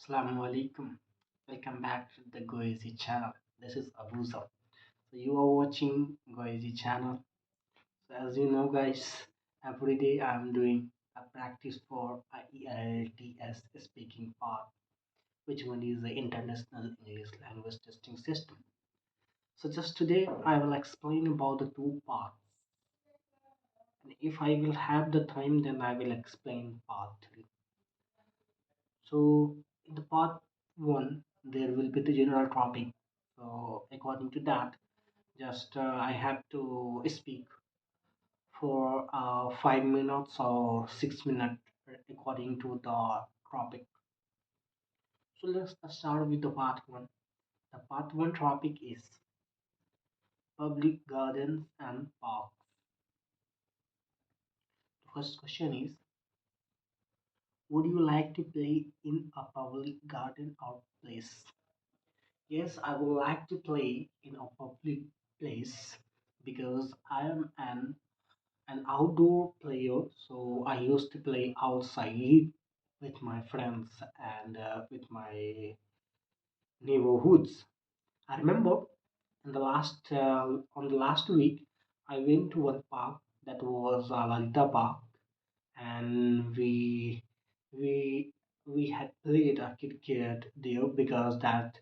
Assalamu alaikum. Welcome back to the Goezi channel. This is Abuza. So you are watching Goezi channel. So as you know guys, every day I'm doing a practice for a Ielts speaking part, which one is the International English Language Testing System. So just today I will explain about the two parts. And if I will have the time then I will explain part 3. So in the part 1 there will be the general topic. So according to that, just I have to speak for 5 minutes or 6 minutes according to the topic. So let's start with the part 1. The part 1 topic is public gardens and parks. The first question is, would you like to play in a public garden or place? Yes, I would like to play in a public place because I am an outdoor player, so I used to play outside with my friends and with my neighborhoods. I remember on the last week, I went to one park that was Lalita Park, and we we had played a cricket there because that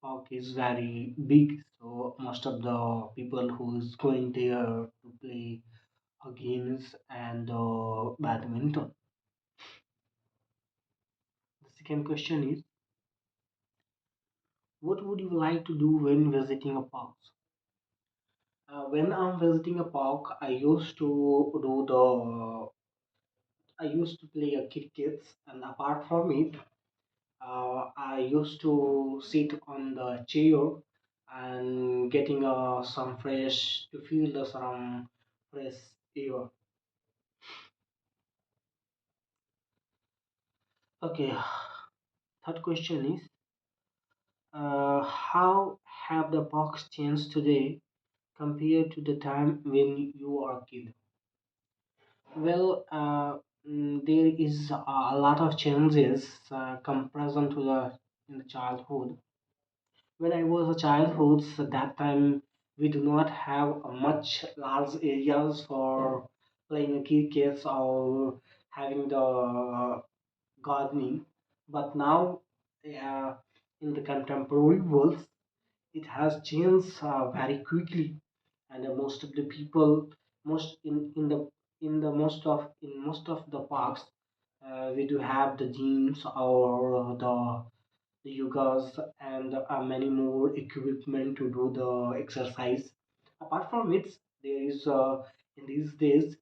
park is very big. So most of the people who is going there to play games and badminton. The second question is, what would you like to do when visiting a park? When I'm visiting a park, I used to play a cricket, and apart from it, I used to sit on the chair and getting some fresh to feel the some fresh air. Okay, third question is, how have the parks changed today compared to the time when you were a kid? Well, there is a lot of changes comparison to the in the childhood. When I was a childhood, so that time we do not have much large areas for playing cricket or having the gardening. But now, uh, in the contemporary world, it has changed very quickly, and most of the people, most in the in most of the parks, we do have the gyms or the yogas and many more equipment to do the exercise. Apart from it, there is in these days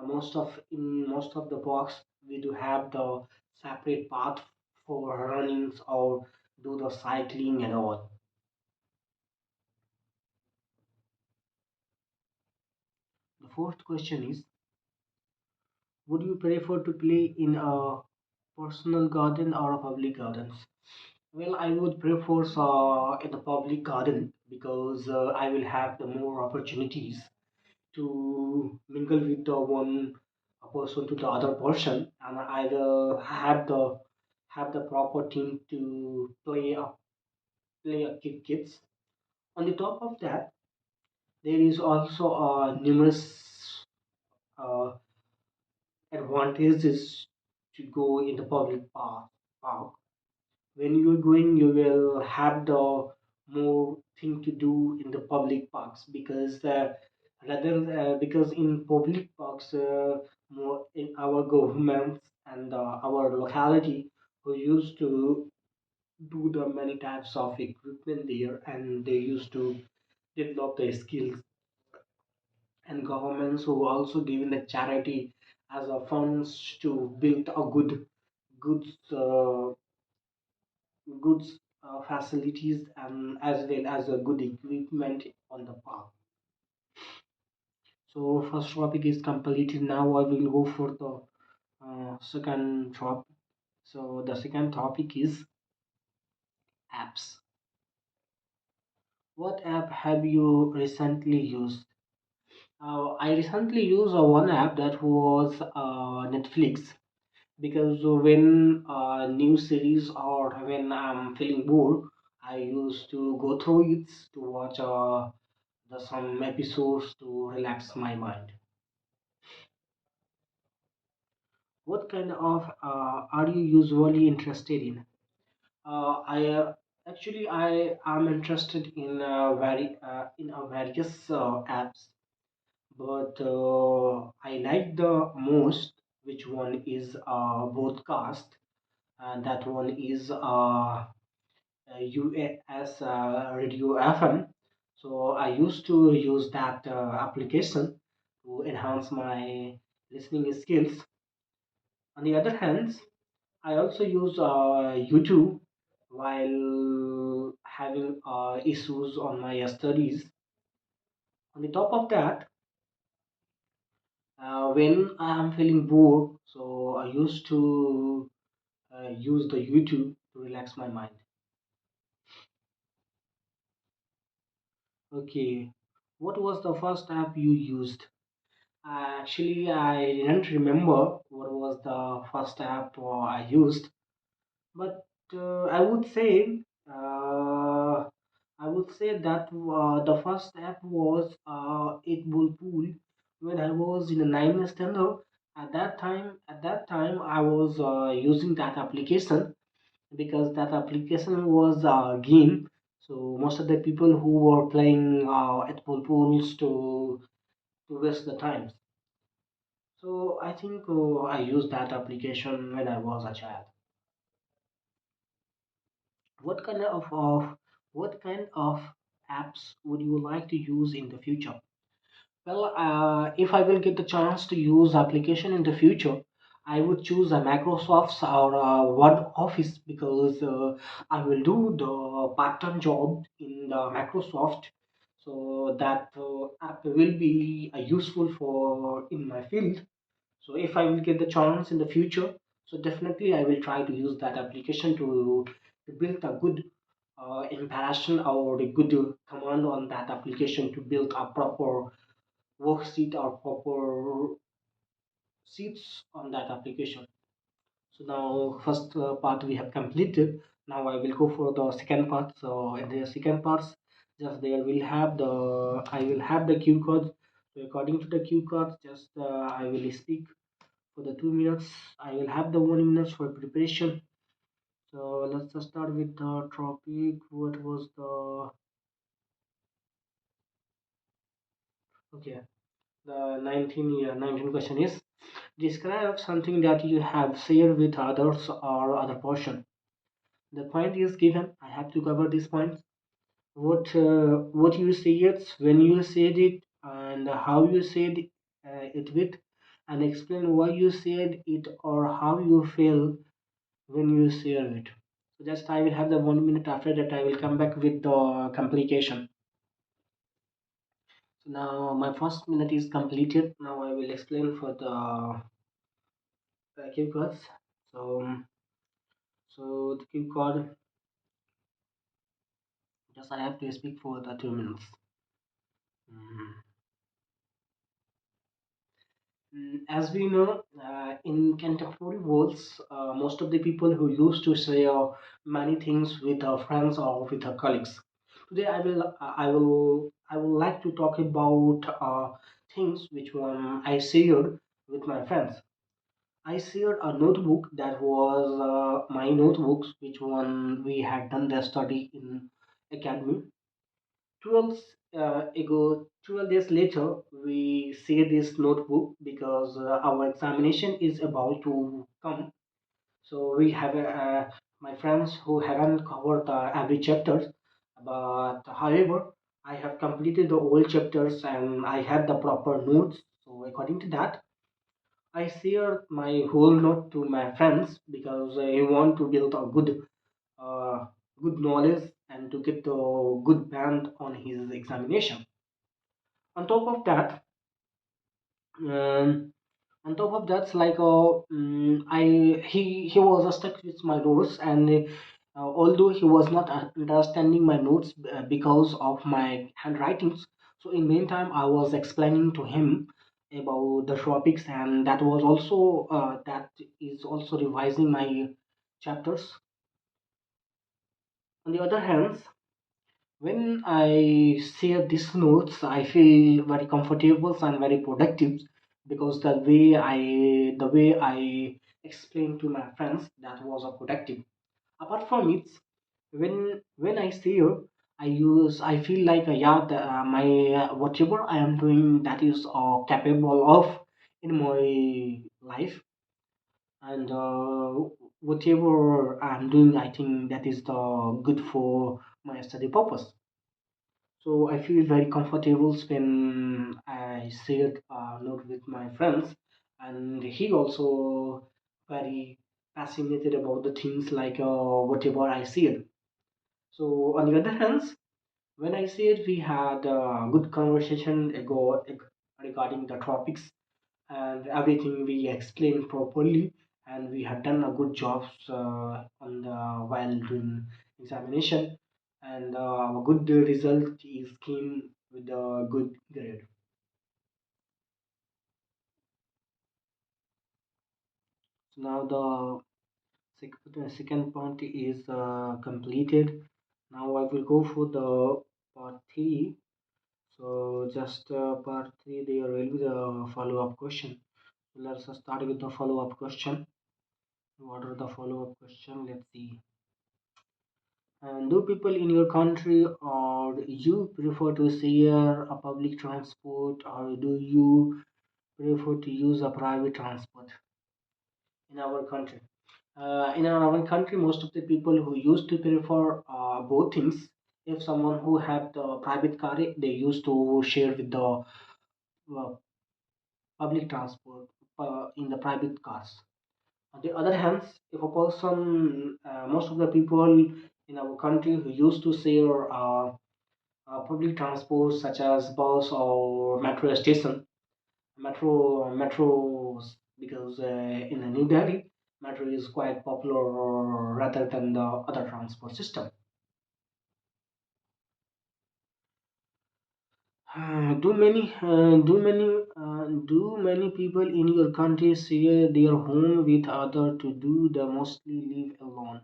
in most of the parks we do have the separate path for runnings or do the cycling and all. The fourth question is, would you prefer to play in a personal garden or a public gardens? Well, I would prefer in the public garden because I will have the more opportunities to mingle with the one a person to the other person, and I will have the proper team to play a kids. On the top of that, there is also numerous uh, advantages to go in the park. When you're going, you will have the more thing to do in the public parks because because in public parks, more in our governments and our locality who used to do the many types of equipment there, and they used to develop their skills, and governments who also given the charity as a funds to build a goods goods facilities and as well as a good equipment on the park. So first topic is completed. Now I will go for the second topic. So the second topic is apps. What app have you recently used? I recently used one app that was Netflix, because when new series or when I'm feeling bored, I used to go through it to watch some episodes to relax my mind. What kind of are you usually interested in? I actually I am interested in various apps, but I like the most which one is broadcast, and that one is UAS Radio FM. So I used to use that application to enhance my listening skills. On the other hand, I also use YouTube while having issues on my studies. On the top of that, when I am feeling bored, so I used to use the YouTube to relax my mind. Okay, what was the first app you used? Actually, I didn't remember what was the first app I used, but uh, I would say that the first app was It Bull Pool when I was in the ninth standard. At that time, I was using that application because that application was a game. So most of the people who were playing at Bull Pools to waste the time. So I think I used that application when I was a child. What kind what kind of apps would you like to use in the future? Well, if I will get the chance to use application in the future, I would choose a Microsoft's or Word Office because I will do the part-time job in the Microsoft, so that app will be useful for in my field. So if I will get the chance in the future, so definitely I will try to use that application to build a good impression or a good command on that application to build a proper worksheet or proper sheets on that application. So now first part we have completed. Now I will go for the second part. So in the second parts, just there will have the I will have the cue cards. So according to the cue cards, just I will speak for the 2 minutes. I will have the 1 minute for preparation. So let's just start with the topic. What was the okay? The 19 question is describe something that you have shared with others or other person. The point is given. I have to cover this point. What you say it, when you said it, and how you said it with, and explain why you said it or how you feel when you share it. So just I will have the 1 minute. After that, I will come back with the complication. So now my first minute is completed. Now I will explain for the cue cards. So the cue card. Just I have to speak for the 2 minutes. Mm. As we know, in contemporary worlds, most of the people who used to share many things with our friends or with our colleagues. Today, I will like to talk about things which one I shared with my friends. I shared a notebook that was my notebooks, which one we had done the study in academy. 12 12 days later, we see this notebook because our examination is about to come. So we have my friends who haven't covered every chapter, but however, I have completed the old chapters and I had the proper notes. So according to that, I share my whole note to my friends because I want to build a uh, good knowledge and to get the good band on his examination. On top of that, um, like he was stuck with my notes, and although he was not understanding my notes because of my handwritings, so in meantime I was explaining to him about the topics, and that is also revising my chapters. On the other hand, when I share these notes, I feel very comfortable and very productive because the way I explained to my friends, that was a productive. Apart from it, when I share, I feel like yeah, my whatever I am doing, that is capable of in my life, and whatever I'm doing, I think that is the good for my study purpose. So I feel very comfortable when I shared a note with my friends, and he also very fascinated about the things like whatever I shared. So on the other hand, when I said we had a good conversation regarding the topics and everything, we explained properly, and we had done a good job on the while doing examination, and a good result is came with a good grade. So now the second part is completed. Now I will go for the part three. So just part three, there will be the follow-up question. Let's start with the follow-up question. What are the follow-up question? Let's see. And do people in your country or you prefer to share a public transport, or do you prefer to use a private transport in our country? In our country, most of the people who used to prefer both things. If someone who have the private car, they used to share with the uh, public transport in the private cars. On the other hand, if a person, most of the people in our country who used to share public transport such as bus or metro station, metros, because in New Delhi, metro is quite popular rather than the other transport system. Do many people in your country share their home with other to do the mostly live alone?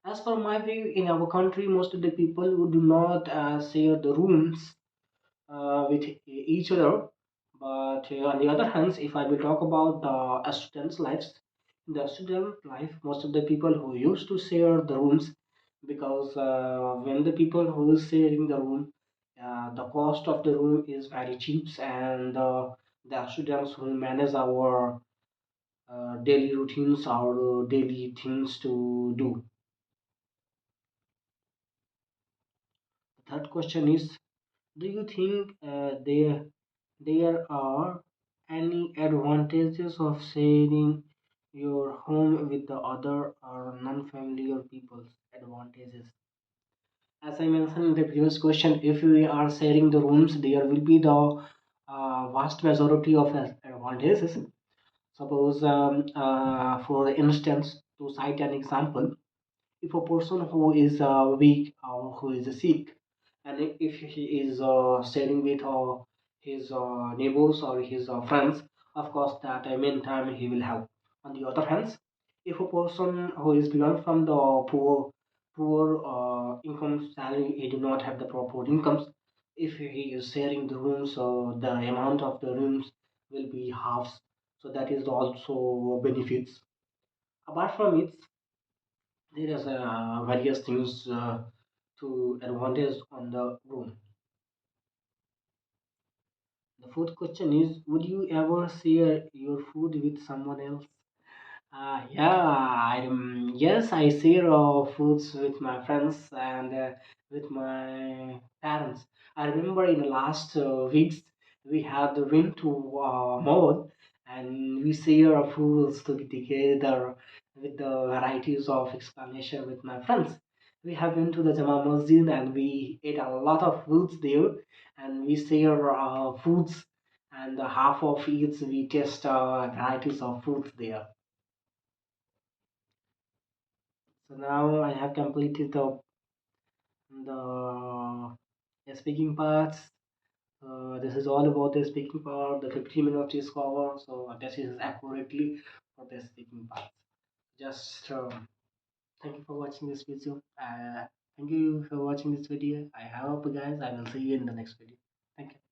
As per my view, in our country, most of the people who do not share the rooms with each other. But on the other hand, if I will talk about the students' lives, in the student life, most of the people who used to share the rooms, because when the people who is sharing the room, the cost of the room is very cheap, and the students who manage our daily routines, our daily things to do. The third question is, do you think there are any advantages of sharing your home with the other or non-familiar people's advantages? As I mentioned in the previous question, if we are sharing the rooms, there will be the vast majority of advantages. Suppose, for instance, to cite an example, if a person who is weak or who is sick, and if he is sharing with his neighbors or his friends, of course that meantime he will help. On the other hand, if a person who is belong from the poor income salary, he do not have the proper incomes, if he is sharing the rooms, so the amount of the rooms will be halves, so that is also benefits. Apart from it, there is various things to advantage on the room. The fourth question is, would you ever share your food with someone else? Yes, I share foods with my friends and with my parents. I remember in the last weeks we had went to mall, and we share our foods together with the varieties of explanation with my friends. We have been to the Jama Masjid and we ate a lot of foods there, and we share foods, and half of each we taste varieties of foods there. So now I have completed the speaking parts. This is all about the speaking power, the 50 minutes is covered, so this is accurately for the speaking part. Just thank you for watching this video. Thank you for watching this video. I hope, guys, I will see you in the next video. Thank you.